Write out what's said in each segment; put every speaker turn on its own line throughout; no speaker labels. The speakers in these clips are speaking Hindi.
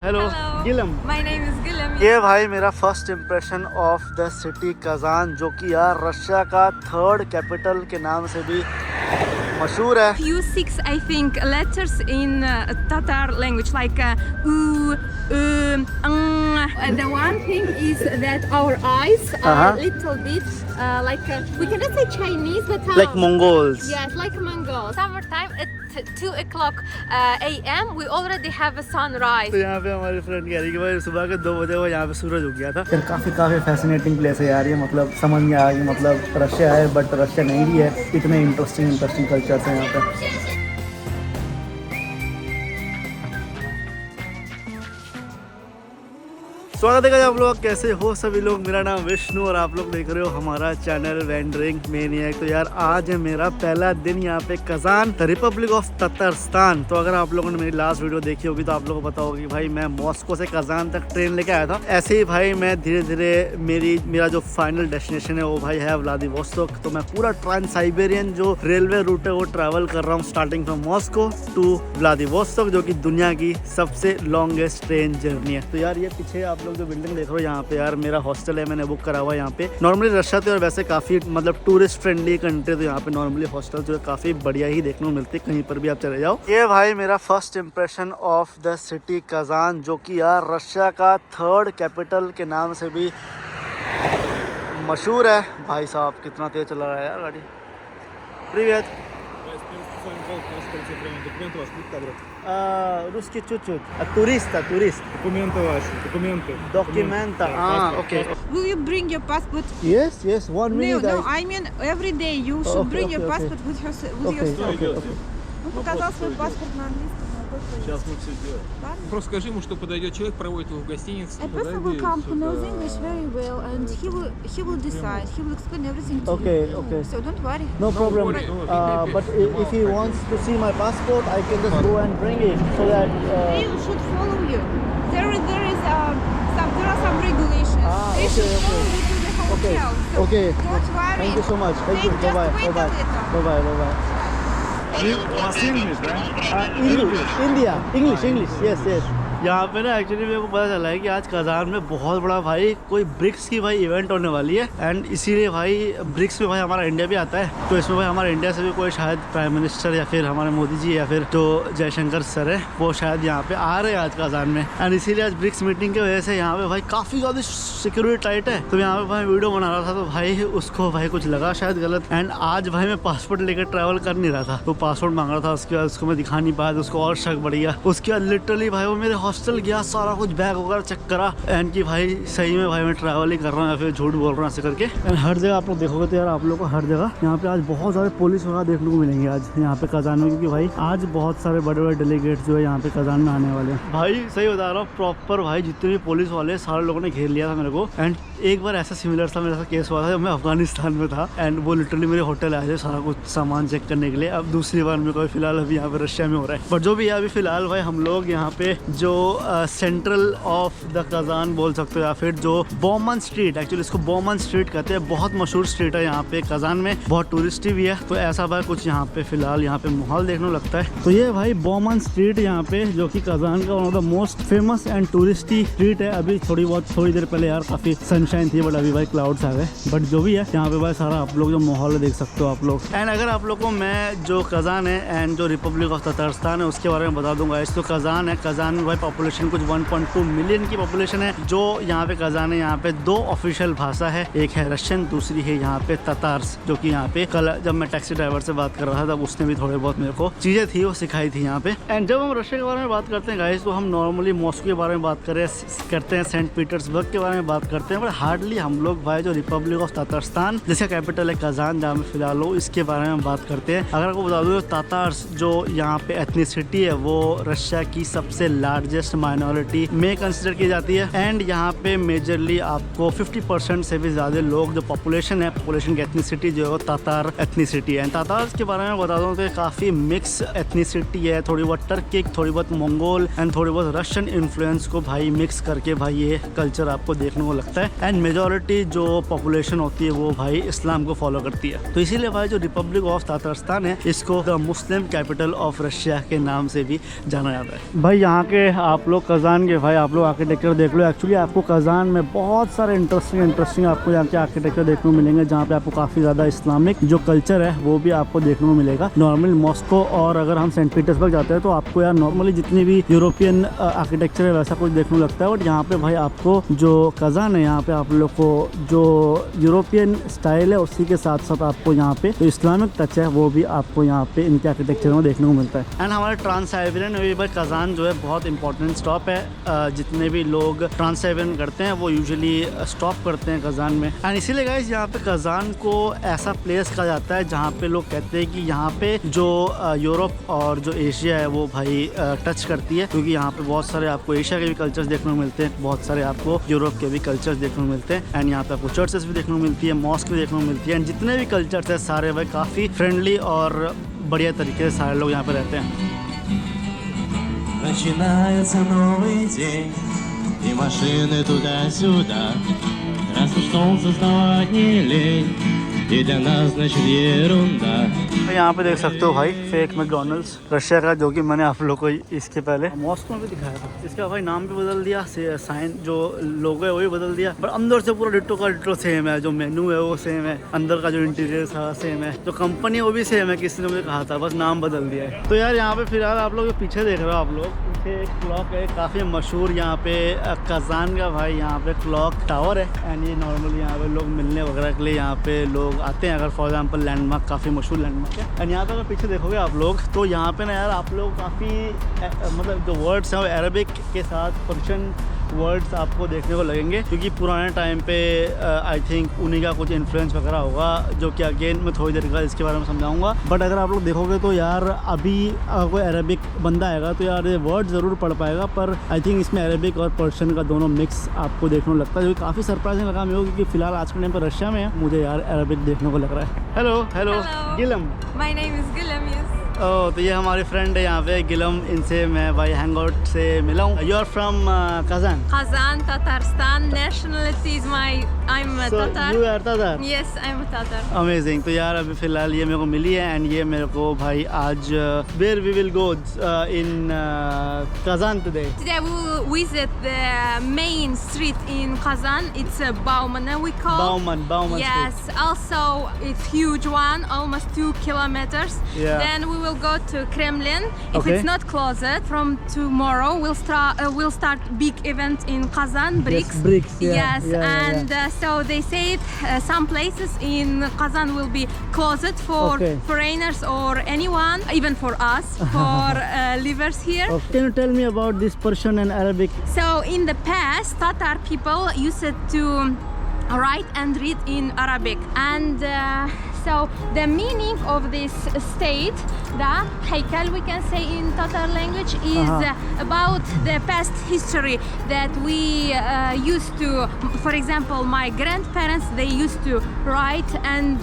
Hello Gulam,
my name is Gulam.
ये भाई मेरा first impression of the city Kazan, जो कि यार रशिया का थर्ड कैपिटल के नाम से भी मशहूर है।
Few six, I think, letters in Tatar language, like u, and the one thing is that our eyes are little bit like we cannot say Chinese, but
Like Mongols.
Yes, like Mongols. Summertime at 2 o'clock a.m. we already have a sunrise.
तो यहाँ पे हमारी फ्रेंड कह रही कि भाई सुबह के 2 बजे वो यहाँ पे सूरज उग गया था। फिर काफ़ी फैसिनेटिंग प्लेस है यार ये, मतलब समझ में आ गई, मतलब रशिया है बट रशिया नहीं भी है, इतने इंटरेस्टिंग कल्चर्स हैं यहाँ पे। स्वागत है आप लोग, कैसे हो सभी लोग। मेरा नाम विष्णु और आप लोग देख रहे हो हमारा चैनल वेंडरिंग मैनिएक। तो यार आज है मेरा पहला दिन यहाँ पे कजान, द रिपब्लिक ऑफ ततारस्तान। तो अगर आप लोगों ने मेरी लास्ट वीडियो देखी होगी तो आप लोगों को पता होगा कि भाई मैं मॉस्को से कजान तक ट्रेन लेके आया था। ऐसे ही भाई मैं धीरे धीरे मेरा जो फाइनल डेस्टिनेशन है वो भाई है व्लादिवोस्तोक। तो मैं पूरा ट्रांस साइबेरियन जो रेलवे रूट है वो ट्रैवल कर रहा हूँ, starting from Moscow to Vladivostok, जो कि दुनिया की सबसे लॉन्गेस्ट ट्रेन जर्नी है। तो यार ये पीछे आप जो बिल्डिंग देख रहे हो यहाँ पे यार मेरा हॉस्टल है, मैंने बुक करा हुआ है यहाँ पे। नॉर्मली रशिया तो और वैसे काफी मतलब टूरिस्ट फ्रेंडली कंट्री, तो यहाँ पे नॉर्मली हॉस्टल जो है काफी बढ़िया ही देखने को मिलते हैं, कहीं पर भी आप चले जाओ। ये भाई मेरा first impression of the city Kazan, जो कि यार रशिया का थर्ड कैपिटल के नाम से भी मशहूर है। भाई साहब कितना तेज चला रहा है यार गाड़ी। प्रिवियत русский чуть-чуть. Турист.
Документы ваши, документы.
Документы. Okay.
Will you bring your passport?
Yes. 1 minute.
No, I mean every day you should bring your passport with yourself. Он показал свой паспорт на английском.
Сейчас мы все сделаем. Просто скажи ему, что подойдет человек, проводит его в гостиницу.
A person will come who knows English very well, and he will decide. He will explain everything to
Okay.
you. So don't worry.
No problem. But if he wants to see my passport, I can just go and bring it so that.
You should follow you. There are some regulations. They should follow you to the hotel. So
Okay.
don't worry.
Thank you so much. Thank you.
Just
Bye
wait a little.
bye.
У вас English, да?
English. Yes. यहाँ पे ना एक्चुअली मेरे को पता चला है कि आज कजान में बहुत बड़ा भाई कोई ब्रिक्स की भाई इवेंट होने वाली है, एंड इसीलिए भाई ब्रिक्स में भाई हमारा इंडिया भी आता है। तो इसमें भाई हमारा इंडिया से भी कोई शायद प्राइम मिनिस्टर या फिर हमारे मोदी जी या फिर जो जयशंकर सर है वो शायद यहाँ पे आ रहे हैं आज कजान में। एंड इसीलिए आज ब्रिक्स मीटिंग की वजह से यहाँ पे भाई काफ़ी ज़्यादा सिक्योरिटी टाइट है। तो यहाँ पे भाई वीडियो बना रहा था तो भाई उसको भाई कुछ लगा शायद गलत, एंड आज भाई मैं पासपोर्ट लेकर ट्रैवल कर नहीं रहा था, तो पासपोर्ट मांग रहा था। उसके बाद उसको मैं दिखा नहीं पाया तो उसको और शक बढ़ गया। उसके बाद लिटरली भाई वो मेरे हॉस्टल गया, सारा कुछ बैग वगैरह चेक करा, एंड की भाई सही में भाई मैं ट्रैवल ही कर रहा हूँ या फिर झूठ बोल रहा हूँ ऐसे करके। एंड हर जगह आप लोग देखोगे तो यार आप लोग को हर जगह यहाँ पे आज बहुत सारे पुलिस वगैरह देखने को मिलेंगे आज यहाँ पे कजान में, क्योंकि भाई आज बहुत सारे बड़े डेलीगेट्स जो है यहाँ पे कजान में आने वाले हैं। भाई सही बता रहा हूँ, प्रॉपर भाई जितने भी पुलिस वाले सारे लोगों ने घेर लिया था मेरे को। एंड एक बार ऐसा सिमिलर था, मेरा केस हुआ था जब मैं अफगानिस्तान में था, एंड वो लिटरली मेरे होटल आए थे सारा कुछ सामान चेक करने के लिए। अब दूसरी बार मेरे को फिलहाल अभी यहाँ पे रशिया में हो रहा है, बट जो भी है अभी फिलहाल भाई हम लोग यहाँ पे जो सेंट्रल ऑफ द कजान बोल सकते हो या फिर जो बोमन स्ट्रीट, एक्चुअली इसको बोमन स्ट्रीट कहते हैं, बहुत मशहूर स्ट्रीट है यहाँ पे कजान में, बहुत टूरिस्टी भी है। तो ऐसा भाई कुछ यहाँ पे फिलहाल यहाँ पे माहौल देखने लगता है। तो ये भाई बोमन स्ट्रीट यहाँ पे जो कि कजान का one of the most famous and touristy street है। अभी थोड़ी देर पहले यार काफी सनशाइन थी, बट अभी भाई क्लाउड्स आ गए, बट जो भी है यहाँ पे भाई सारा आप लोग जो माहौल देख सकते हो आप लोग। एंड अगर आप लोग को मैं जो कजान है एंड जो रिपब्लिक ऑफ ततारस्तान है उसके बारे में बता दूंगा। इस तो कजान है, कजान में भाई पॉपुलेशन कुछ 1.2 मिलियन की पॉपुलेशन है। जो यहाँ पे कजान है, यहाँ पे 2 ऑफिशियल भाषा है, एक है रशियन, दूसरी है यहाँ पे ततार्स, जो कि यहाँ पे कल जब मैं टैक्सी ड्राइवर से बात कर रहा था तब उसने भी थोड़े बहुत मेरे को चीजें थी वो सिखाई थी यहाँ पे। एंड जब हम रशिया के बारे में बात करते हैं गाइस, तो हम नॉर्मली मॉस्को के बारे में बात करते हैं, सेंट पीटर्सबर्ग के बारे में बात करते हैं, बट हार्डली हम लोग भाई जो रिपब्लिक ऑफ ततारस्तान जिसका कैपिटल है कजान जहाँ में फिलहाल हो, इसके बारे में बात करते हैं। अगर आपको बता दूं तातार्स जो यहाँ पे एथनिसिटी है वो रशिया की सबसे लार्जेस्ट माइनॉरिटी में कंसिडर की जाती है। एंड यहाँ पे मेजरली आपको 50% से भी ज्यादा लोग जो पॉपुलेशन की एथनिसिटी जो है वो तातार एथनिसिटी है। तातार्स के बारे में बता दूं तो काफी मिक्स एथनिसिटी है, थोड़ी बहुत टर्किक, थोड़ी बहुत मंगोल एंड थोड़ी बहुत रशियन इन्फ्लुएंस को भाई मिक्स करके भाई ये कल्चर आपको देखने को लगता है। एंड मेजॉरिटी जो पॉपुलेशन होती है वो भाई इस्लाम को फॉलो करती है। तो इसीलिए भाई जो रिपब्लिक ऑफ ततारस्तान है इसको the Muslim capital of Russia के नाम से भी जाना जाता है। भाई यहाँ के आप लोग कज़ान के भाई आप लोग आर्किटेक्चर देख लो। एक्चुअली आपको कज़ान में बहुत सारे इंटरेस्टिंग आपको यहाँ के आर्किटेक्चर देखने को मिलेंगे, जहाँ पे आपको काफ़ी ज़्यादा इस्लामिक जो कल्चर है वो भी आपको देखने को मिलेगा। नॉर्मल मॉस्को और अगर हम सेंट पीटर्सबर्ग जाते हैं तो आपको यार नॉर्मली जितनी भी यूरोपियन आर्किटेक्चर है वैसा कुछ देखने को लगता है, बट यहाँ पे भाई आपको जो कज़ान है यहाँ पे आप लोग को जो यूरोपियन स्टाइल है उसी के साथ साथ आपको यहाँ पे जो इस्लामिक टच है वो भी आपको यहाँ पे इनके आर्किटेक्चर में देखने को मिलता है। एंड हमारे ट्रांस साइबेरियन में भी भाई कज़ान जो है बहुत इंपॉर्टेंट स्टॉप है। जितने भी लोग ट्रांस साइबेरियन करते हैं वो यूजुअली स्टॉप करते हैं कज़ान में। एंड इसीलिए गाइस यहाँ पे कज़ान को ऐसा प्लेस कहा जाता है जहाँ पे लोग कहते हैं कि यहाँ पे जो यूरोप और जो एशिया है वो भाई टच करती है, क्योंकि यहाँ पे बहुत सारे आपको एशिया के भी कल्चर्स देखने को मिलते हैं, बहुत सारे आपको यूरोप के भी कल्चर्स देखने को मिलते हैं। एंड यहाँ पे आपको चर्चेस भी देखने को मिलती है, मॉस्क भी देखने को मिलती है। एंड जितने भी कल्चर्स है सारे भाई काफ़ी फ्रेंडली और बढ़िया तरीके से सारे लोग यहाँ पे रहते हैं।
Начинается новый день, и машины туда-сюда. Раз уж солнце вставать не лень, и для нас значит ерунда.
यहाँ पे देख सकते हो भाई फेक मैकडॉनल्ड्स रशिया का, जो कि मैंने आप लोग को इसके पहले मॉस्को में भी दिखाया था। इसका भाई नाम भी बदल दिया, साइन जो लोगो है वो भी बदल दिया, पर अंदर से पूरा डिट्टो का डिट्टो सेम है। जो मेनू है वो सेम है, अंदर का जो इंटीरियर था सेम है, जो कंपनी है वो भी सेम है, किसी ने मुझे कहा था, बस नाम बदल दिया है। तो यार यहाँ पे फिलहाल आप लोग जो पीछे देख रहे हो आप लोग, पीछे एक क्लॉक है काफ़ी मशहूर यहाँ पे कज़ान का भाई यहाँ पे क्लॉक टावर है। एंड ये नॉर्मली यहाँ पे लोग मिलने वगैरह के लिए यहाँ पे लोग आते हैं, अगर फॉर एग्जाम्पल लैंडमार्क काफ़ी मशहूर लैंडमार्क है। एंड यहाँ पे अगर पीछे देखोगे आप लोग तो यहाँ पे ना यार आप लोग काफ़ी मतलब जो वर्ड्स हैं वो अरबिक के साथ पर्शियन वर्ड्स आपको देखने को लगेंगे, क्योंकि पुराने टाइम पे आई थिंक उन्हीं का कुछ इन्फ्लुएंस वगैरह होगा, जो कि अगेन मैं थोड़ी देर का इसके बारे में समझाऊंगा। बट अगर आप लोग देखोगे तो यार अभी अगर कोई अरबिक बंदा आएगा तो यार ये वर्ड ज़रूर पढ़ पाएगा, पर आई थिंक इसमें अरबिक और पर्शियन का दोनों मिक्स आपको देखने को लगता है, जो काफ़ी सरप्राइजिंग लगा मेरे को, क्योंकि फिलहाल आज के टाइम पर रशिया में है, मुझे यार अरबिक देखने को लग रहा है। Hello hello Gulam,
My name is Gulam, yes.
ओह तो ये हमारी फ्रेंड है यहाँ पे गिलम, इनसे मैं भाई हैंग आउट से मिला हूँ। You are from Kazan?
Kazan, Tatarstan. Nationality is I'm a Tatar.
You are Tatar?
Yes, I'm a Tatar.
Amazing. तो यार अभी फ़िलहाल ये मेरे को मिली है एंड ये मेरे को भाई आज where we will go in Kazan today.
Today we will visit the main street in Kazan. It's Bauman, we call.
Bauman
Yes,
Street.
also it's huge one, almost 2 kilometers.
Yeah.
Then we will go to Kremlin. If
Okay.
it's not closed, from tomorrow we'll start big event in Kazan, BRICS.
Yes, BRICS, yeah,
Yes,
yeah,
and so they said some places in Kazan will be closed for
Okay.
foreigners or anyone, even for us, for livers here.
Okay. Can you tell me about this Persian and Arabic?
So in the past, Tatar people used to write and read in Arabic, and so the meaning of this state, the haykal we can say in Tatar language, is about the past history that we used to, for example, my grandparents, they used to write and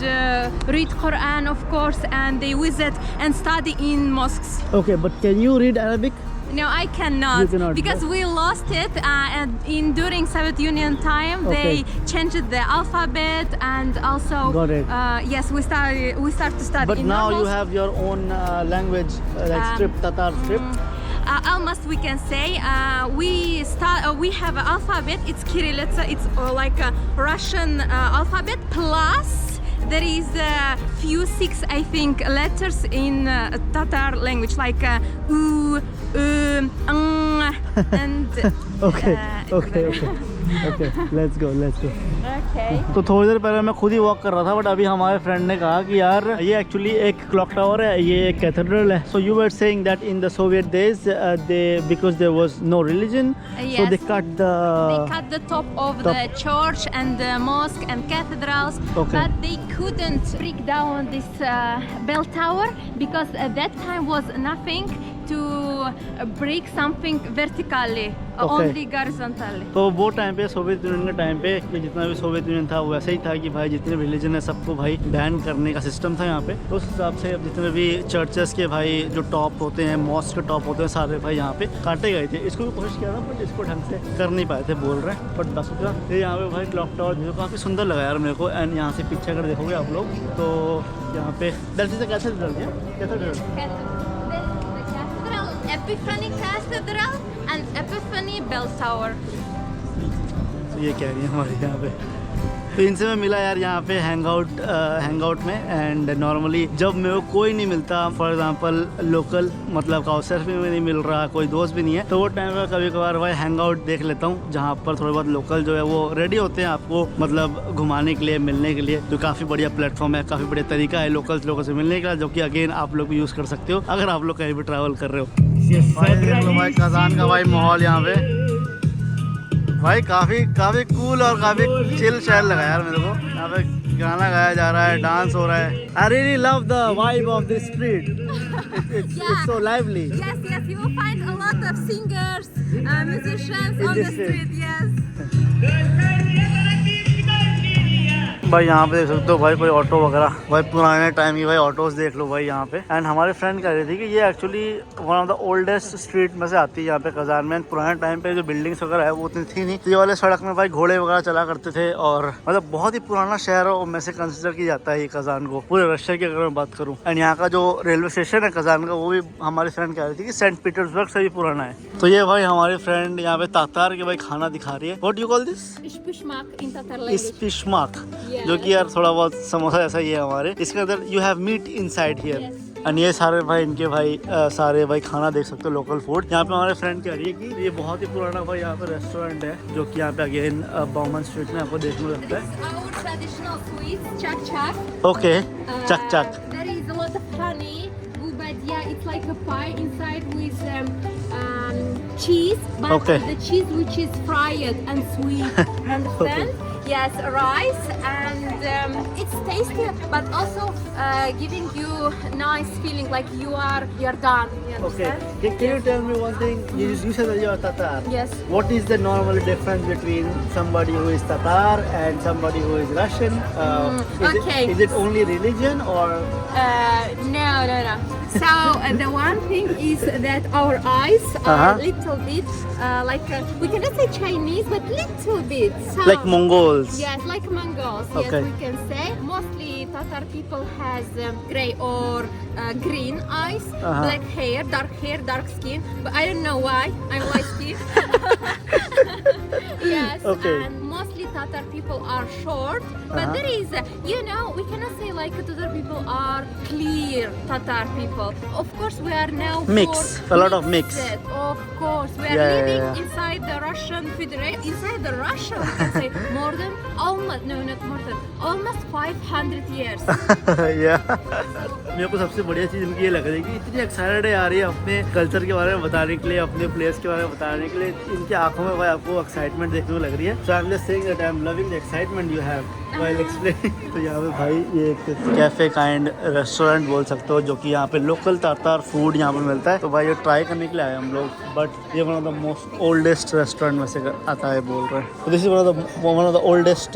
read Quran, of course, and they visit and study in mosques.
Okay, but can you read Arabic?
No, I cannot,
You cannot,
because
no?
we lost it and during Soviet Union time.
Okay.
They changed the alphabet, and also
Got it.
Yes, we start to study.
But
in
now you
normal
have your own language, like script, Tatar script.
almost we can say we have an alphabet. It's Kirillitsa. It's like a Russian alphabet, plus there is a few 6 I think letters in Tatar language, like u, and
Okay, let's go.
Okay.
तो थोड़ी देर पहले मैं खुद ही वॉक कर रहा था, बट अभी हमारे फ्रेंड ने कहा कि यार ये एक्चुअली एक क्लॉक टावर है, ये एक कैथेड्रल है. So you were saying that in the Soviet days they because there was no religion so they cut
the top of the church and the mosque and cathedrals,
Okay.
but they couldn't break down this bell tower because at that time was nothing to break something vertically,
Okay.
only horizontally.
तो वो टाइम पे सोवियत यूनियन के टाइम पे कि जितना भी सोवियत यूनियन था वो वैसे ही था कि भाई जितने भी रिलीजन है सबको भाई बैन करने का सिस्टम था यहाँ पे. तो उस हिसाब से अब जितने भी चर्चेस के भाई जो टॉप होते हैं, मॉस्क के टॉप होते हैं, सारे भाई यहाँ पे काटे गए थे. इसको भी कोशिश किया था बट इसको ढंग से कर नहीं पाए थे, बोल रहे हैं. बट बस ये यहाँ पे भाई क्लॉक टावर जो काफ़ी सुंदर लगा यार मेरे को. एंड यहाँ से पीछे अगर देखोगे आप लोग तो यहाँ पे cathedral
Epiphany Cathedral, and Epiphany Bell Tower.
तो ये कह रही है हमारे यहाँ पे। तो इनसे मैं मिला यार यहाँ पे हैंगआउट में। एंड नॉर्मली जब मेरे को कोई नहीं मिलता, फॉर एग्जांपल लोकल मतलब काउंसलर भी नहीं मिल रहा, कोई दोस्त भी नहीं है, तो वो टाइम पर कभी कभार भाई हैंगआउट देख लेता हूँ, जहाँ पर थोड़े बहुत लोकल जो है वो रेडी होते हैं आपको मतलब घुमाने के लिए, मिलने के लिए। तो काफ़ी बढ़िया प्लेटफॉर्म है, काफ़ी बढ़िया तरीका है लोगों से मिलने का, जो कि अगेन आप लोग भी यूज़ कर सकते हो अगर आप लोग कहीं भी ट्रैवल कर रहे हो। भाई कज़ान का भाई माहौल यहाँ पे भाई काफ़ी कूल और काफ़ी चिल शहर लगा यार मेरे को। यहाँ पे गाना गाया जा रहा है, डांस हो रहा है। I really love the vibe of this street. It's so lively.
Yes, you will find a lot of singers, musicians on the street. Yes.
भाई यहाँ पे देख सकते हो भाई कोई ऑटो वगैरह, भाई पुराने टाइम की भाई ऑटोज देख लो भाई यहाँ पे। एंड हमारे फ्रेंड कह रही थी कि ये actually one of the oldest street में से आती है यहाँ पे कज़ान में। पुराने टाइम पे जो बिल्डिंग्स वगैरह है वो उतनी थी नहीं, तो ये वाले सड़क में भाई घोड़े वगैरह चला करते थे और मतलब बहुत ही पुराना शहर में से कंसिडर किया जाता है ये कज़ान को, पूरे रशिया की अगर मैं बात करूँ। एंड यहाँ का जो रेलवे स्टेशन है कज़ान का, वो भी हमारी फ्रेंड कह रही थी कि सेंट पीटर्सबर्ग से भी पुराना है। तो ये भाई हमारी फ्रेंड यहाँ पे तातार के भाई खाना दिखा रही है। What you call this?
Ishpishmak in Tatar language.
स्पिशमाक, जो कि यार थोड़ा बहुत समोसा जैसा ही है हमारे। इसके अंदर you have meat inside here. And ये सारे भाई इनके भाई सारे भाई खाना देख सकते हो, लोकल फूड। यहाँ पे हमारे फ्रेंड कह रही है कि ये बहुत ही पुराना भाई यहाँ पे रेस्टोरेंट है, जो कि यहाँ पे अगेन बॉमन स्ट्रीट में आपको देखने को लगता है।
Our traditional sweets, chak.
Okay, chak.
There is a lot of honey, gubadia. It's like a pie inside with cheese, but
Okay.
the cheese which is fried and sweet. Understand? Yes, rice, and it's tasty, but also giving you nice feeling like you're done. You
Okay.
understand?
Can you tell me one thing? You said that you are Tatar.
Yes.
What is the normal difference between somebody who is Tatar and somebody who is Russian?
Okay.
Is it only religion or?
No. So the one thing is that our eyes are little bit like we cannot say Chinese, but little bit. So,
Like Mongols?
Yes, like Mongols.
Okay.
Yes, we can say. Mostly Tatar people has gray or green eyes, black hair, dark skin. But I don't know why. I'm light skin. Yes.
Okay.
And mostly Tatar people are short, but there is, we cannot say like Tatar people are clear Tatar people. Of course, we are now
Mix. A lot of mix.
Of course, we are living inside the Russian Federation. Inside the Russia, we can say more than almost 500 years.
Yeah. मेरे को सबसे बढ़िया चीज़ इनकी ये लग रही है कि इतनी एक्साइटेड है आ रही है अपने कल्चर के बारे में बताने के लिए, अपने प्लेस के बारे में बताने के लिए। इनकी आंखों में भाई आपको एक्साइटमेंट देखने को लग रही है। So I'm just saying that I'm loving the excitement you have while explaining. तो यहाँ पे भाई ये एक कैफे काइंड रेस्टोरेंट बोल सकते हो, जो कि यहाँ पे लोकल तातार फूड यहाँ पे मिलता है। तो भाई ये ट्राई करने के लिए आए हम लोग, बट ये one of the most oldest restaurant में से आता है बोल रहे हैं। तो this is one of the oldest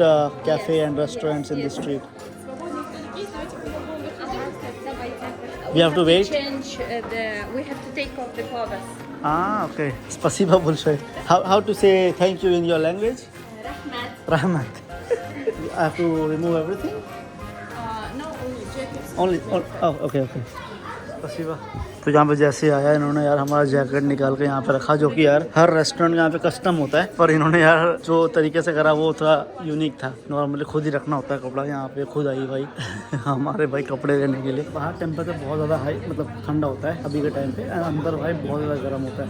cafe and restaurants in the street. We have to wait.
We have to take off the covers.
Okay. Spasiba большое. How to say thank you in your language?
Rahmat.
Rahmat. I have to remove everything?
No, only jackets.
Okay. Spasiba. तो यहाँ पे जैसे आया इन्होंने यार हमारा जैकेट निकाल के यहाँ पे रखा, जो कि यार हर रेस्टोरेंट में यहाँ पे कस्टम होता है, पर इन्होंने यार जो तरीके से करा वो थोड़ा यूनिक था। नॉर्मली खुद ही रखना होता है कपड़ा, यहाँ पे खुद आई भाई हमारे भाई कपड़े लेने के लिए। बाहर टेम्परेचर बहुत ज़्यादा हाई मतलब ठंडा होता है अभी के टाइम पे, अंदर भाई बहुत ज़्यादा गर्म होता है।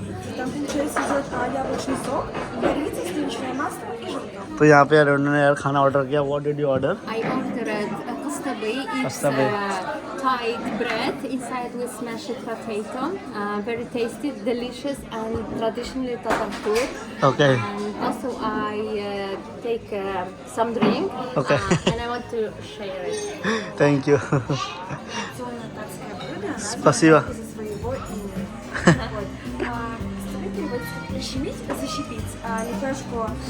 तो यहाँ पे यार उन्होंने यार खाना ऑर्डर किया। What did you order?
I ordered
Kastabe.
Thai bread inside with smashed potato, very tasty, delicious, and traditionally Tatar food.
Okay.
And also I take some drink.
Okay.
And I want to share it.
Thank you. Спасибо.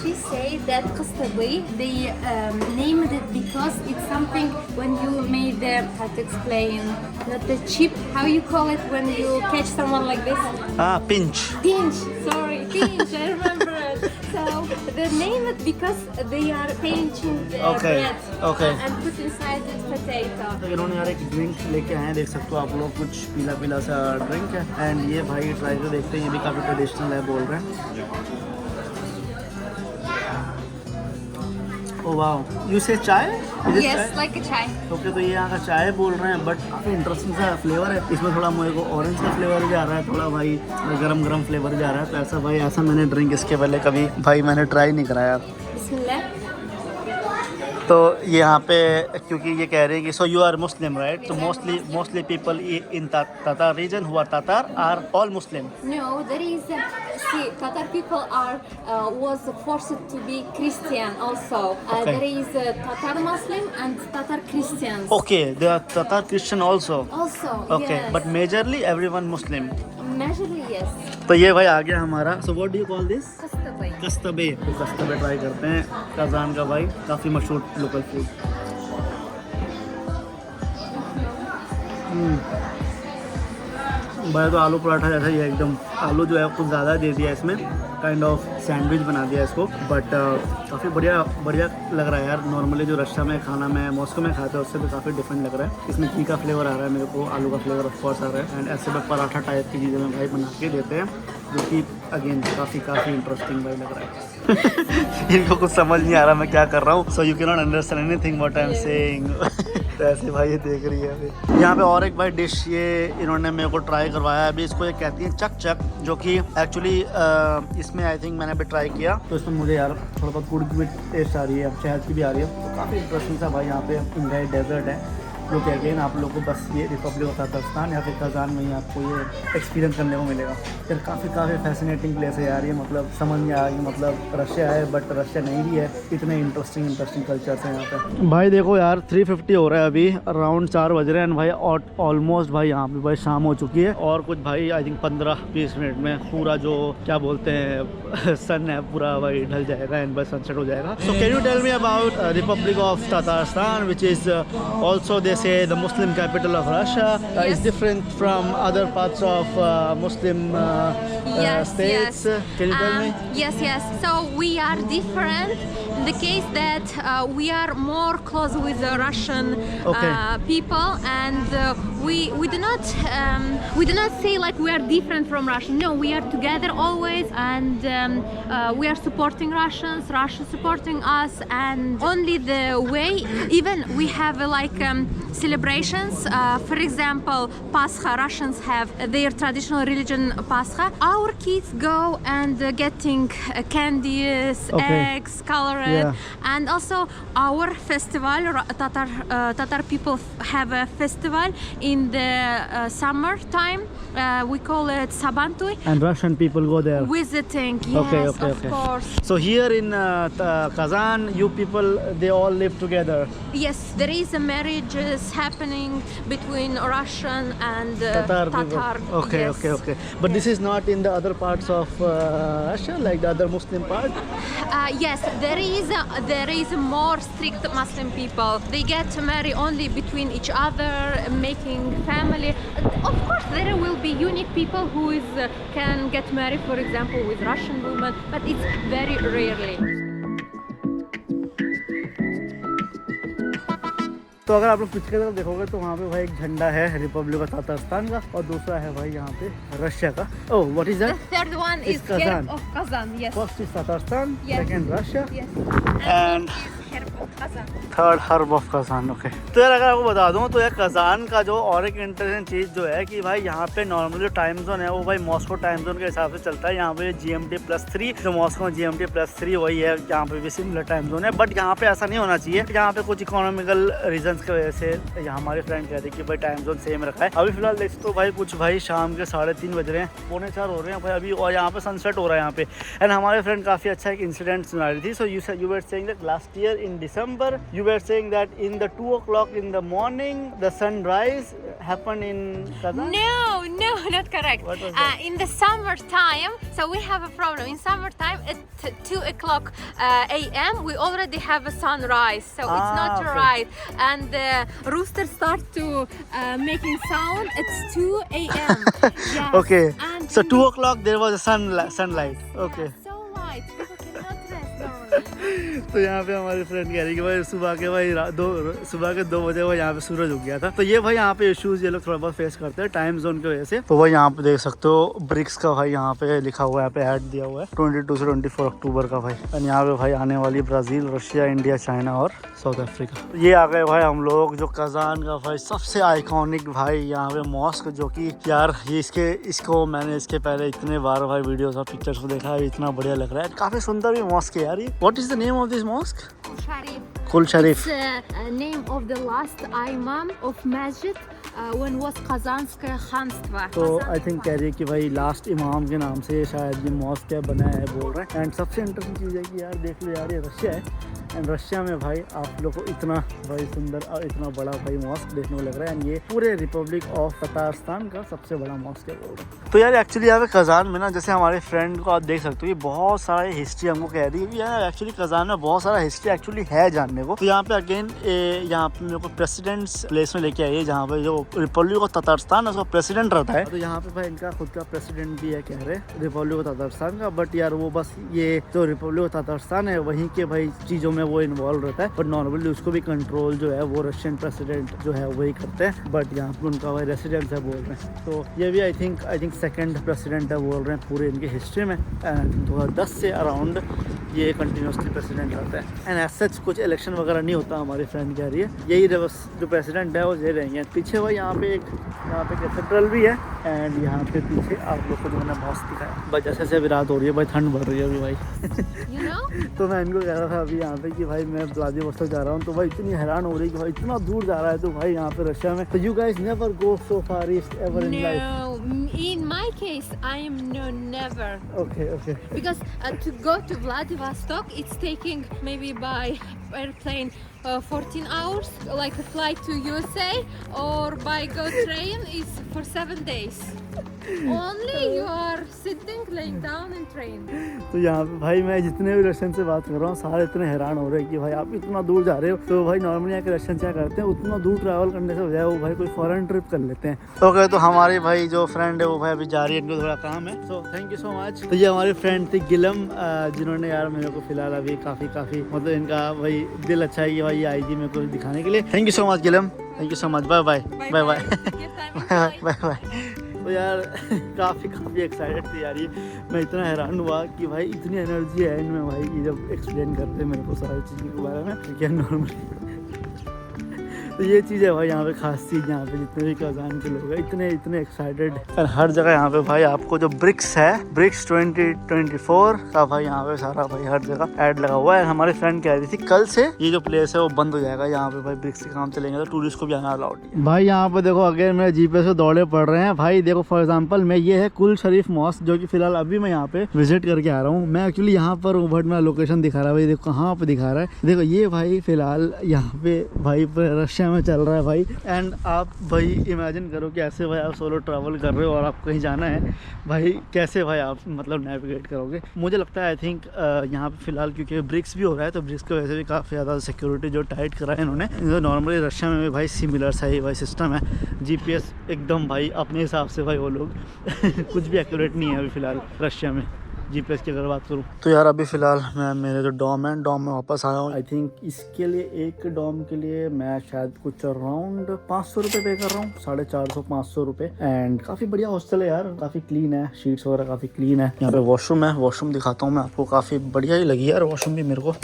She said that Kastabe, they named it because it's something when you made how to explain, not the chip, how you call it when you catch someone like this?
Pinch.
Pinch, sorry, pinch, I remember it. So So the name it because they are painting the
Okay,
bread
okay.
and put inside it potato.
तो इन्होंने यार एक ड्रिंक लेके आए हैं, देख सकते हो आप लोग, कुछ पीला पीला सा ड्रिंक है। एंड ये भाई ट्राई कर देखते हैं, ये भी काफ़ी ट्रेडिशनल है बोल रहे हैं। ओ वाह, यू से चाय?
Yes, like a chai.
Okay, तो ये यहाँ का चाय बोल रहे हैं, बट काफ़ी इंटरेस्टिंग सा फ्लेवर है। इसमें थोड़ा मुझे को ऑरेंज का फ्लेवर भी आ रहा है, थोड़ा भाई गरम गरम फ्लेवर भी आ रहा है। तो ऐसा भाई, ऐसा मैंने ड्रिंक इसके पहले कभी भाई मैंने ट्राई नहीं करा यार।
Bismillah.
तो ये यहाँ पे क्योंकि ये कह रहे हैं कि so you are Muslim right, तो mostly people in Tatar region who are Tatar are all Muslim.
No, there is. See, Tatar people are was forced to be Christian also.
Okay.
There is Tatar Muslim and Tatar Christians.
Okay, they are Tatar Christian also.
Also,
Okay,
yes.
but majorly everyone Muslim.
Majorly, yes.
तो ये भाई आ गया हमारा। So what do you call this?
Kastabay.
कस्तबे। तो कस्तबे ट्राई करते हैं, कजान का भाई काफ़ी मशहूर लोकल फूड। भाई तो आलू पराठा जैसा ही है एकदम। आलू जो है कुछ ज़्यादा दे दिया इसमें, काइंड ऑफ सैंडविच बना दिया इसको, बट काफ़ी बढ़िया लग रहा है यार। नॉर्मली जो रशिया में खाना मैं मॉस्को में खाता है उससे तो काफ़ी डिफरेंट लग रहा है। इसमें घी का फ्लेवर आ रहा है मेरे को, आलू का फ्लेवर ऑफ कोर्स आ रहा है, एंड ऐसे में पराठा टाइप की चीज़ें में भाई बना के देते हैं, जो कि अगेन काफ़ी इंटरेस्टिंग भाई लग रहा है। इनको कुछ समझ नहीं आ रहा मैं क्या कर रहा हूँ। So you can not understand anything what I am saying. तो ऐसे भाई ये देख रही है अभी। यहाँ पे और एक भाई डिश ये इन्होंने मेरे को ट्राई करवाया है अभी। इसको ये कहती हैं चक चक, जो कि एक्चुअली इसमें आई थिंक मैंने अभी ट्राई किया तो इसमें मुझे यार थोड़ा बहुत गुड़ की भी टेस्ट आ रही है, शहद की भी आ रही है। तो काफ़ी इंटरेस्टिंग सा भाई यहाँ पे इंडिया डेजर्ट है, जो कि अगेन आप लोगों को बस ये रिपब्लिक ऑफ ततारस्तान या फिर कजान में ही आपको ये एक्सपीरियंस करने को मिलेगा। फिर काफ़ी फैसिनेटिंग प्लेस है यार ये, मतलब समझ नहीं आ रही, मतलब रशिया है बट रशिया नहीं भी है। इतने इंटरेस्टिंग कल्चर्स हैं यहाँ पे। भाई देखो यार 3:50 हो रहा है अभी, अराउंड 4 बज रहे हैं भाई, और ऑलमोस्ट भाई यहाँ पे भाई शाम हो चुकी है। और कुछ भाई आई थिंक 15-20 मिनट में पूरा जो क्या बोलते हैं सन है पूरा भाई ढल जाएगा एंड बस सनसेट हो जाएगा। So can you tell me about Republic of Tatarstan which is also they say the Muslim capital of Russia is different from other parts of Muslim states. Can you tell me?
Yes. So we are different in the case that we are more close with the Russian people, and we do not say like we are different from Russia. No, we are together always, and we are supporting Russians supporting us, and only the way, even we have like celebrations. For example, Pascha, Russians have their traditional religion Pascha. Our kids go and getting candies, eggs, colored, and also our festival. Tatar people have a festival in the summer time. We call it Sabantui.
And Russian people go there
Visiting. Yes, of course.
So here in Kazan, you people they all live together.
Yes, there is a marriages happening between Russian and Tatar.
Okay. But this is not in the other parts of Russia, like the other Muslim part.
Yes, there is more strict Muslim people. They get to marry only between each other, making family. Of course, there will be unique people who can get married, for example, with Russian women, but it's very rarely.
तो अगर आप लोग पीछे की तरफ देखोगे तो वहाँ पे भाई एक झंडा है रिपब्लिक ऑफ ततारस्तान का, और दूसरा है भाई यहाँ पे रशिया का। Oh, what is that?
The third one is
Kazan.
of Kazan. Yes.
First is Tatarstan,
Yes.
Second Russia,
Yes.
And
Herb of Kazan.
Third herb of Kazan. Okay, तो यार अगर आपको बता दूं तो यार कजान का जो और एक इंटरेस्टिंग चीज़ जो है कि भाई यहाँ पे नॉर्मल जो टाइम जोन है वो भाई मॉस्को टाइम जोन के हिसाब से चलता है। यहाँ पे GMT+3 जो मॉस्को में GMT+3 वही है, यहाँ पे भी सिमिलर टाइम जोन है। बट यहाँ पे ऐसा नहीं होना चाहिए, यहाँ पे कुछ इकोनॉमिकल रीजंस की वजह से यहाँ हमारे फ्रेंड कह रहे हैं कि भाई टाइम जोन सेम रखा है। अभी फिलहाल देखते तो भाई कुछ भाई शाम के 3:30 बज रहे हैं, 3:45 हो रहे हैं भाई अभी, और यहाँ पे सनसेट हो रहा है यहाँ पे। एंड हमारे फ्रेंड काफ़ी अच्छा एक इंसिडेंट सुना रही थी। सो you were saying that last year in December you were saying that in the 2 o'clock in the morning the sunrise happened in Kazan?
No, not correct.
What was that?
In the summertime, so we have a problem. In summertime at 2 o'clock a.m. we already have a sunrise, so it's not
okay.
right. And the rooster starts to making sound. It's 2 a.m. Yes.
Okay,
And
so 2 o'clock there was a sunlight. Okay.
So light. People cannot
तो यहाँ पे हमारी फ्रेंड कह रही कि भाई सुबह के 2 बजे वो यहाँ पे सूरज उग गया था। तो ये भाई यहाँ पे इश्यूज ये लोग थोड़ा बहुत फेस करते हैं टाइम जोन की वजह से। तो भाई यहाँ पे देख सकते हो ब्रिक्स का भाई यहाँ पे लिखा हुआ है, यहाँ पे ऐड दिया हुआ है 22 से 24 अक्टूबर का भाई। और यहाँ पे भाई आने वाली ब्राज़ील, रशिया, इंडिया, चाइना और साउथ अफ्रीका। ये आ गए भाई हम लोग जो कजान का भाई सबसे आइकॉनिक भाई यहाँ पे मॉस्क, जो कि यार ये इसको मैंने इसके पहले इतने बार भाई वीडियोस और पिक्चर्स को देखा है, इतना बढ़िया लग रहा है। काफी सुंदर भी मॉस्क है यार ये। What is the name of this mosque? Kul Sharif.
Name of the last imam of masjid when was Kazanskaya Khanstva.
तो आई थिंक कह रही है कि भाई लास्ट इमाम के नाम से शायद ये मॉस्क है बनाया है बोल रहे हैं। एंड सबसे इंटरेस्टिंग चीज़ है कि यार देख लो यार ये रशिया है एंड रशिया में भाई आप लोग को इतना भाई सुंदर और इतना बड़ा भाई मॉस्क देखने को लग रहा है। एंड ये पूरे रिपब्लिक ऑफ ततारस्तान का सबसे बड़ा मॉस्क है बोल रहे हैं। तो यार एक्चुअली यहाँ पे कजान में ना, जैसे हमारे फ्रेंड को आप देख सकते हो, ये बहुत सारा हिस्ट्री हमको कह रही है यार। एक्चुअली कजान में बहुत सारा हिस्ट्री एक्चुअली है जानने को। तो यहाँ पे अगेन यहाँ पे मेरे को प्रेसिडेंट्स प्लेस में लेके आई है, जहाँ पे जो रिपब्लिक ऑफ ततारस्तान उसका प्रेसिडेंट रहता है। तो यहाँ पे भाई इनका खुद का प्रेसिडेंट भी है कह रहे रिपब्लिक ऑफ ततारस्तान का। बट यार वो बस ये जो रिपब्लिक ऑफ ततारस्तान है वहीं के भाई चीज़ों में वो इन्वॉल्व रहता है। बट नॉर्मली उसको भी कंट्रोल जो है वो रशियन प्रेसिडेंट जो है वही करते हैं। बट यहाँ पे उनका भाई रेसिडेंस है बोल रहे हैं। तो ये भी आई थिंक सेकंड प्रेसिडेंट है बोल रहे हैं पूरे इनकी हिस्ट्री में। एंड 2010 से अराउंड ये कंटिन्यूसली प्रेसिडेंट रहता है। एंड एज सच कुछ इलेक्शन वगैरह नहीं होता, हमारी फ्रेंड कह रही है। यही बस जो प्रेसिडेंट है वो ये रहेंगे। पीछे भाई यहाँ पे कैथेड्रल भी है। एंड यहाँ पे पीछे आप लोग को जो मैंने मॉस्क दिखाया। बस जैसे जैसे अभी रात हो रही है भाई, ठंड बढ़ रही है अभी भाई।
You know?
तो मैं इनको कह रहा था अभी यहाँ पे कि भाई मैं व्लादिवोस्तोक जा रहा हूँ, तो भाई इतनी हैरान हो रही है कि भाई इतना दूर जा रहा है तो भाई यहाँ पे रशिया में। तो you guys never go so far east ever in life?
No, in my case, I am never.
Okay.
Because to go to Vladivostok, it's taking maybe by airplane 14 hours, like a flight to USA, or by go train is for 7 days. Only you are sitting, laying down in train.
तो यहाँ पे भाई मैं जितने भी रशियन से बात कर रहा हूँ सारे इतने हैरान हो रहे हैं कि भाई आप इतना दूर जा रहे हो। तो भाई नॉर्मली यहाँ के रशियन क्या करते हैं, उतना दूर ट्रैवल करने से बजाय वो भाई कोई फॉरेन ट्रिप कर लेते हैं। ओके, तो हमारी भाई जो फ्रेंड है वो भाई अभी जा रही है, इनको थोड़ा काम है। So thank you so much. तो ये हमारी फ्रेंड थी गिलम, जिन्होंने यार मेरे को फिलहाल अभी काफ़ी मतलब इनका भाई दिल अच्छा है कि भाई ये आई थी मेरे को दिखाने के लिए। Thank you so much Gulam, thank you so much. Bye bye bye bye bye bye. तो यार काफ़ी एक्साइटेड थी यार ये। मैं इतना हैरान हुआ कि भाई इतनी एनर्जी है इनमें भाई, ये जब एक्सप्लेन करते हैं मेरे को सारी चीज़ों के बारे में, ठीक है नॉर्मली। तो ये चीज़ है भाई यहाँ पे खास चीज़, यहाँ पे जितने भी कजान के लोग हैं इतने एक्साइटेड। और हर जगह यहाँ पे भाई आपको जो ब्रिक्स है, ब्रिक्स 2024 का भाई यहाँ पे सारा भाई हर जगह ऐड लगा हुआ है। हमारी फ्रेंड कह रही थी कल से ये जो प्लेस है वो बंद हो जाएगा, यहाँ पे भाई ब्रिक्स के काम चलेंगे तो टूरिस्ट को भी आना अलाउड है। भाई यहाँ पे देखो अगर मेरे जीपीएस से दौड़े पड़ रहे हैं भाई। देखो फॉर एग्जाम्पल मैं ये है कुल शरीफ मॉस्क, जो कि फिलहाल अभी मैं यहाँ पे विजिट करके आ रहा हूँ। मैं एक्चुअली यहाँ पर हूँ बट मेरा लोकेशन दिखा रहा है भाई, देखो कहाँ पे दिखा रहा है। देखो ये भाई फिलहाल यहाँ पे भाई रशिया में चल रहा है भाई। एंड आप भाई इमेजिन करो कि ऐसे भाई आप सोलो ट्रैवल कर रहे हो और आपको कहीं जाना है भाई, कैसे भाई आप मतलब नेविगेट करोगे। मुझे लगता है आई थिंक यहाँ पे फिलहाल क्योंकि ब्रिक्स भी हो रहा है तो ब्रिक्स की वजह से भी काफ़ी ज़्यादा सिक्योरिटी जो टाइट करा है इन्होंने। नॉर्मली रशिया में भी भाई सिमिलर सा ही भाई सिस्टम है, जीपीएस एकदम भाई अपने हिसाब से भाई वो लोग कुछ भी एक्यूरेट नहीं है अभी फ़िलहाल रशिया में जीपीएस की अगर बात करूँ तो। यार अभी फ़िलहाल मैं मेरे जो डॉम में वापस आया हूँ। आई थिंक इसके लिए एक डॉम के लिए मैं शायद कुछ अराउंड 500 रुपये पे कर रहा हूँ, 450-500 रुपये। एंड काफ़ी बढ़िया हॉस्टल है यार, काफ़ी क्लीन है, शीट्स वगैरह काफ़ी क्लीन है। यहाँ पे वॉशरूम है, वॉशरूम दिखाता हूँ मैं आपको, काफ़ी बढ़िया ही लगी यार वॉशरूम भी मेरे को।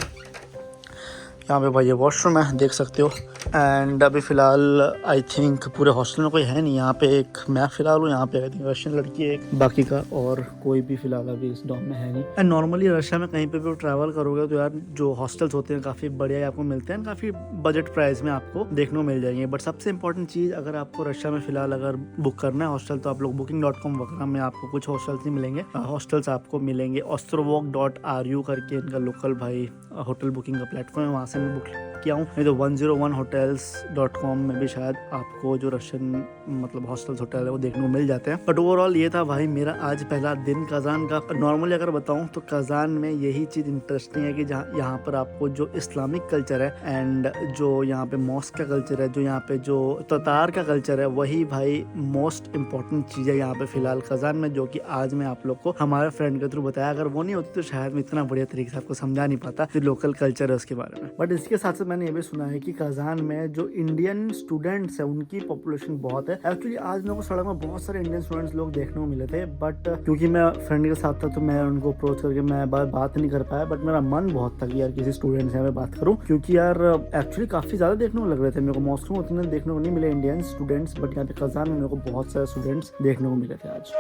यहाँ पे भाई ये वॉशरूम है, देख सकते हो। एंड अभी फ़िलहाल आई थिंक पूरे हॉस्टल में कोई है नहीं, यहाँ पे एक मैं फ़िलहाल हूँ, यहाँ पे आई थिंक रशियन लड़की है एक, बाकी का और कोई भी फ़िलहाल अभी इस डॉम में है नहीं। एंड नॉर्मली रशिया में कहीं पे भी ट्रैवल करोगे तो यार जो हॉस्टल्स होते हैं काफ़ी बढ़िया आपको मिलते हैं, काफ़ी बजट प्राइस में आपको देखने को मिल जाएंगे। बट सबसे इंपॉर्टेंट चीज़, अगर आपको रशिया में फ़िलहाल अगर बुक करना है हॉस्टल तो आप लोग booking.com वगैरह में आपको कुछ हॉस्टल्स नहीं मिलेंगे। हॉस्टल्स आपको मिलेंगे ostrovok.ru करके इनका लोकल भाई होटल बुकिंग का प्लेटफॉर्म है, वहाँ से मैं बुक किया हूँ, नहीं तो 101hotels.com में भी शायद आपको जो रशियन मतलब हॉस्टल्स होटल है वो देखने को मिल जाते हैं। बट ओवरऑल ये था भाई मेरा आज पहला दिन कजान का। नॉर्मली अगर बताऊँ तो कजान में यही चीज़ इंटरेस्टिंग है कि जहाँ यहाँ पर आपको जो इस्लामिक कल्चर है एंड जो यहाँ पे मॉस्क का कल्चर है, जो यहाँ पे जो ततार का कल्चर है, वही भाई मोस्ट इम्पोर्टेंट चीज़ है यहाँ पे फिलहाल कजान में, जो कि आज मैं आप लोग को हमारे फ्रेंड के थ्रू बताया। अगर वो नहीं होती तो शायद मैं इतना बढ़िया तरीके से आपको समझा नहीं पाता जो लोकल कल्चर है उसके बारे में। बट इसके साथ साथ मैंने ये भी सुना है कि कजान में जो इंडियन स्टूडेंट्स है उनकी पॉपुलेशन बहुत है। एक्चुअली आज मेरे को सड़क में बहुत सारे इंडियन स्टूडेंट्स लोग देखने को मिले थे, बट क्योंकि मैं फ्रेंड के साथ था तो मैं उनको अप्रोच करके मैं बात नहीं कर पाया। बट मेरा मन बहुत था कि यार किसी स्टूडेंट से मैं बात करूं, क्योंकि यार एक्चुअली काफी ज्यादा देखने को लग रहे थे मेरे को। मॉस्को में उतने देखने को नहीं मिले इंडियन स्टूडेंट्स, बट यहाँ पे कजान में मेरे को बहुत सारे स्टूडेंट्स देखने को मिले थे आज।